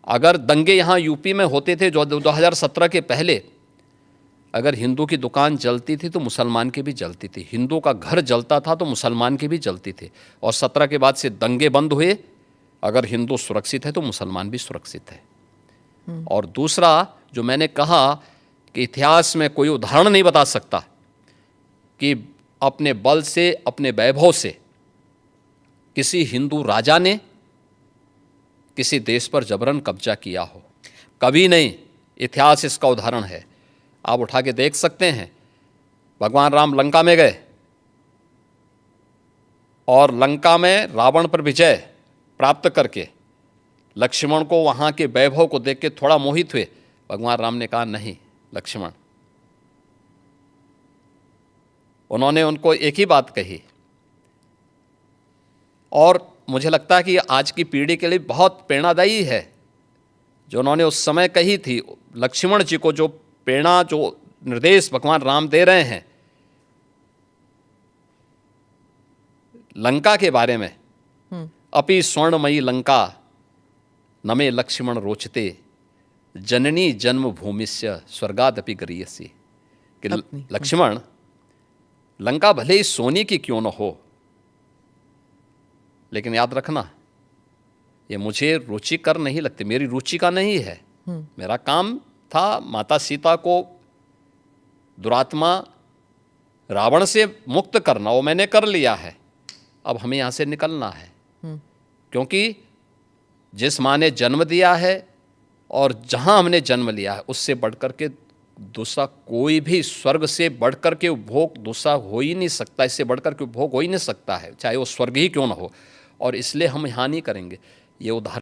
अगर दंगे यहाँ यूपी में होते थे जो 2017 के पहले, अगर हिंदू की दुकान जलती थी तो मुसलमान की भी जलती थी, हिंदू का घर जलता था तो मुसलमान की भी जलती थी। और 17 के बाद से दंगे बंद हुए। अगर हिंदू सुरक्षित है तो मुसलमान भी सुरक्षित है। और दूसरा जो मैंने कहा कि इतिहास में कोई उदाहरण नहीं बता सकता कि अपने बल से, अपने वैभव से किसी हिंदू राजा ने किसी देश पर जबरन कब्जा किया हो, कभी नहीं। इतिहास इसका उदाहरण है, आप उठा के देख सकते हैं। भगवान राम लंका में गए और लंका में रावण पर विजय प्राप्त करके लक्ष्मण को वहाँ के वैभव को देख के थोड़ा मोहित हुए। भगवान राम ने कहा नहीं लक्ष्मण, उन्होंने उनको एक ही बात कही। और मुझे लगता है कि आज की पीढ़ी के लिए बहुत प्रेरणादायी है जो उन्होंने उस समय कही थी। लक्ष्मण जी को जो प्रेरणा, जो निर्देश भगवान राम दे रहे हैं लंका के बारे में, अपि स्वर्णमयी लंका नमे लक्ष्मण रोचते, जननी जन्म भूमिस्य स्वर्गादपि गरीयसी। कि लक्ष्मण, लंका भले ही सोने की क्यों न हो, लेकिन याद रखना ये मुझे रुचिकर नहीं लगती, मेरी रुचि का नहीं है। मेरा काम था माता सीता को दुरात्मा रावण से मुक्त करना, वो मैंने कर लिया है। अब हमें यहाँ से निकलना है, क्योंकि जिस माँ ने जन्म दिया है और जहाँ हमने जन्म लिया है उससे बढ़कर के दूसरा कोई भी, स्वर्ग से बढ़कर के उपभोग दूसरा हो ही नहीं सकता, इससे बढ़कर के उपभोग हो ही नहीं सकता है, चाहे वो स्वर्ग ही क्यों ना हो। और इसलिए हम यहाँ नहीं करेंगे। ये उदाहरण